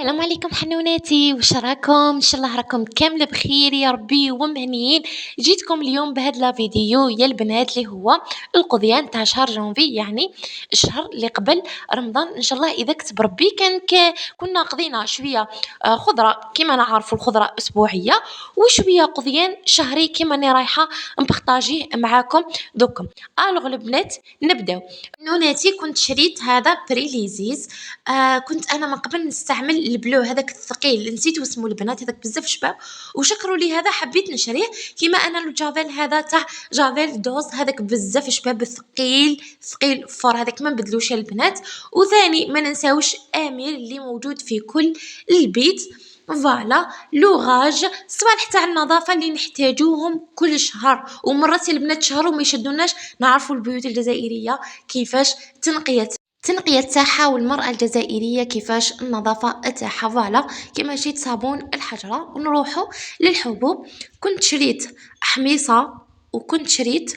السلام عليكم حنوناتي، واش راكم؟ ان شاء الله راكم كامل بخير يا ربي ومهنيين. جيتكم اليوم بهاد لا فيديو يا البنات اللي هو القضيان تاع شهر جونفي، يعني الشهر اللي قبل رمضان. ان شاء الله اذا كتب ربي كنا قضينا شويه خضره كيما نعرفوا الخضره اسبوعيه، وشويه قضيان شهري كيما راني رايحه نبارطاجيه معاكم دوكم. الوغ البنات نبداو. حنوناتي كنت شريت هذا بريليزيز. كنت انا من قبل نستعمل البلو هذاك الثقيل، نسيت اسمه البنات، هذاك بزاف شباب وشكروا لي هذا حبيت نشريه. كيما انا الجافيل هذا تاع جافيل دوز هذاك بزاف شباب ثقيل ثقيل فور، هذاك ما نبدلوش يا البنات. وثاني ما ننساوش امير اللي موجود في كل البيت. فوالا لوغاج صوالح تاع النظافه اللي نحتاجوهم كل شهر، ومرات البنات شهر وما يشدوناش. نعرفوا البيوت الجزائريه كيفاش تنقية تاعها، والمرأة الجزائرية كيفاش النظافة تاعها. فوالا كيما شريت صابون الحجرة. ونروحوا للحبوب. كنت شريت حميصة، وكنت شريت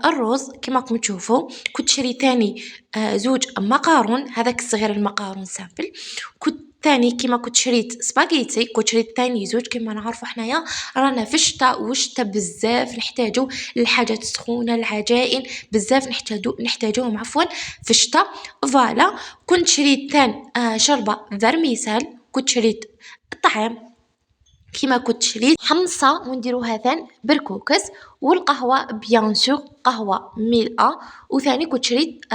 الرز كما راكم تشوفوا. كنت شريت ثاني زوج مقارون، هذاك الصغير المقارون سامبل. كنت ثاني كيما كنت شريت سباغيتي، كنت شريت ثاني زوج. كيما نعرفوا حنايا رانا في الشتاء، والشتاء بزاف نحتاجو الحاجات السخونه العجائن، بزاف نحتاجوهم عفوا في الشتاء. فوالا كنت شريت ثان شربة فيرميسال. كنت شريت الطعام كيما كنت شريت حمصة ونديروها ثان بركوكس. والقهوة بيان سور قهوة ملأة. وثاني كنت شريت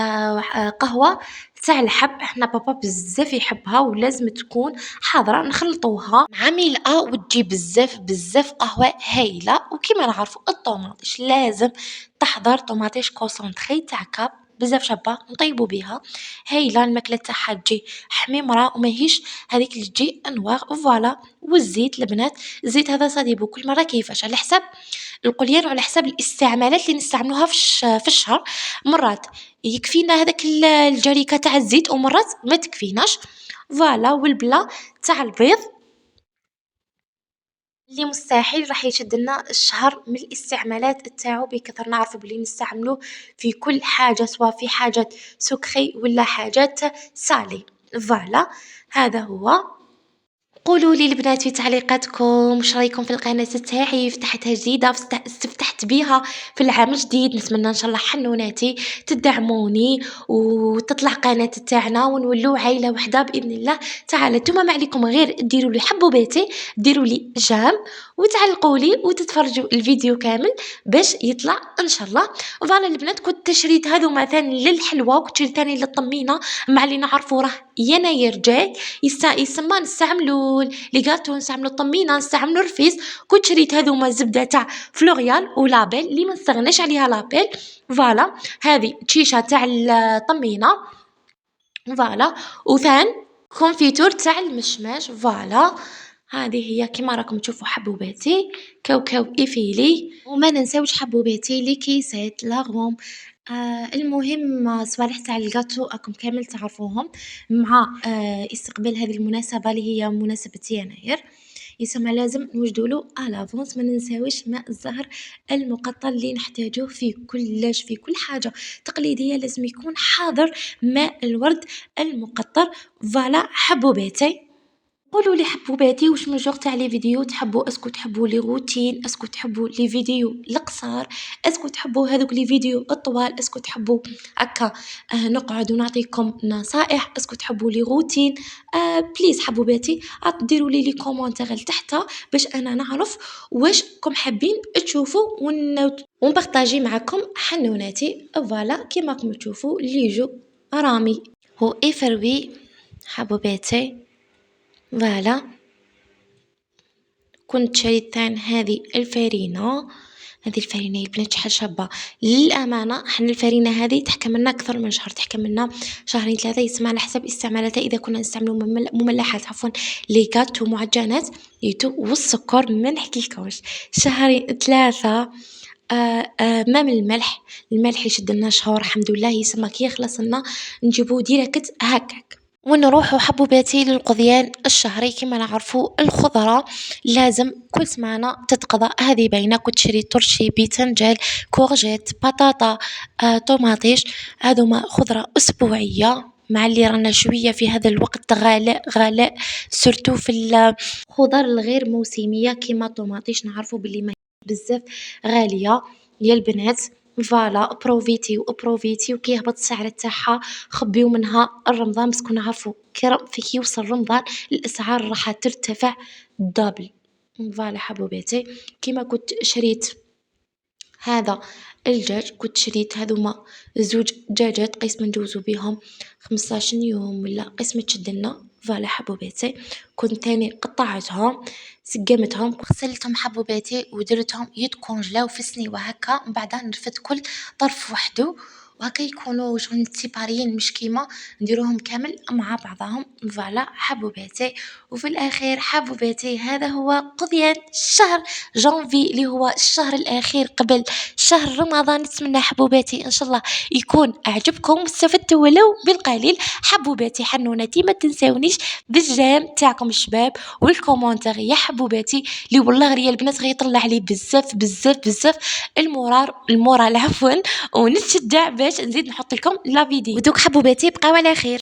قهوة تاع الحب، احنا بابا بزاف يحبها ولازم تكون حاضرة، نخلطوها مع ملأة وتجي بزاف قهوة هايلة. وكيما نعرفوا الطوماطيش لازم تحضر، طوماطيش كونسونطري تاع كاب بزاف شابه نطيبوا بها، هايله الماكله تاعها تجي حميمره وماهيش هذيك اللي تجي انواغ. فوالا والزيت البنات، الزيت هذا صديبو كل مره كيفاش على حساب القليان وعلى حساب الاستعمالات اللي نستعملوها في الشهر. مرات يكفينا هذاك الجريكه تاع الزيت، ومرات ما تكفيناش. فوالا والبلا تاع البيض اللي مستحيل راح يشد لنا الشهر من الاستعمالات تاعو بكثر. نعرفوا بلي نستعملوه في كل حاجة، سواء في حاجات سكري ولا حاجات سالي. فوالا هذا هو. قولوا لي البنات في تعليقاتكم واش رايكم في القناة تاعي، فتحتها جديدة استفتحت بيها في العام الجديد. نتمنى ان شاء الله حنوناتي تدعموني وتطلع قناة تاعنا ونولوا عائلة وحدة بإذن الله تعالى. نتوما ما عليكم غير ديروا لي حبوباتي، ديروا لي جام، وتعلقوا لي وتتفرجوا الفيديو كامل باش يطلع ان شاء الله. فوالا البنات كنت شريت هذو مثلا للحلوى، وكنت شريت ثاني للطمينة مع اللي نعرفوا راه يناير جاي يسمى نستعملوا لي غاتو، نستعملوا الطمينه، نستعملوا الرفيس. كنت شريت هذوما الزبده تاع فلوريال ولابيل اللي ما نستغناش عليها لابيل. فوالا هذه تشيشه تاع الطمينه. فوالا وثان كونفيتور تاع المشماش. فوالا هذه هي كما راكم تشوفوا حبوباتي كاوكاو ايفيلي. وما ننساوش حبوباتي لي كيسات لاغوم. المهم صوالح تاع الجاتو راكم كامل تعرفوهم، مع استقبال هذه المناسبة اللي هي مناسبة يناير، يسمى لازم نوجدوا له الافونس. ما ننساوش ماء الزهر المقطر اللي نحتاجوه في كلش، في كل حاجة تقليدية لازم يكون حاضر ماء الورد المقطر. فوالا حبوباتي. قولوا لي حبوباتي واش من جوغ تاع لي فيديو تحبوا، اسكو تحبوا لي روتين، اسكو تحبوا لي فيديو القصار، اسكو تحبوا هذوك لي فيديو الطوال، اسكو تحبوا هكا نقعد ونعطيكم نصائح، اسكو تحبوا لي روتين. بليز حبوباتي ديروا لي كومونتير لتحت باش انا نعرف واش كم حابين تشوفوا ونبارطاجي معكم حنوناتي. فوالا كيما راكم تشوفوا اللي يجو رامي هو افروي حبوباتي. فوالا كنت شريت ثان هذه الفارينة يا البنات شحال شابة للأمانة. حنا الفارينة هذه تحكم لنا أكثر من شهر، تحكم لنا شهرين ثلاثة، يسمى على حسب استعمالاتها. إذا كنا نستعملوا مملحات عفوا لي غاتو معجنات يتو والسكر ما نحكيلكمش شهرين ثلاثة. ما من الملح يشد لنا شهور الحمد لله، يسمى كي يخلص لنا نجيبو ديريكت هكاك. ونروحوا حبوباتي للقضيان الشهري. كما نعرفوا الخضرة لازم كل سمانة تتقضى، هذه باينة. كنت شريت ترشي، بيتنجال، كورجيت، بطاطا، طوماطيش. هذوما خضرة أسبوعية مع اللي رانا شوية في هذا الوقت غلاء سورتو في الخضر الغير موسمية كيما الطوماطيش، نعرفوا باللي ما بزاف غالية يا البنات. فوالا بروفيتيو كي يهبط السعر تاعها خبيو منها الرمضان، باسكو نعرفوا كي يوصل رمضان الاسعار راح ترتفع دبل. فوالا حبوباتي، كيما كنت شريت هذا الدجاج، كنت شريت هذوما زوج دجاجات قسما ندوزو بيهم 15 يوم ولا قسمة تشدلنا. فوالا حبوباتي، كنت تاني قطعتهم سقمتهم غسلتهم حبوباتي ودرتهم يتكونجلاو في سنيوة هكا، من بعدها نرفد كل طرف وحده وهكا يكونوا شغل سيباريين، مش كيما نديروهم كامل مع بعضهم. فوالا حبوباتي، وفي الاخير حبوباتي هذا هو قضيان شهر جانفي اللي هو الشهر الاخير قبل شهر رمضان. نتمنى حبوباتي ان شاء الله يكون اعجبكم واستفدتوا ولو بالقليل. حبوباتي حنونتي ما تنساونيش بالجيم تاعكم الشباب والكومنتار يا حبوباتي، اللي والله غير البنات غيطلع لي بزاف بزاف بزاف المورال عفوا، ونتشجع باش نزيد نحط لكم لا فيديو. ودوك حبوباتي بقاو على خير.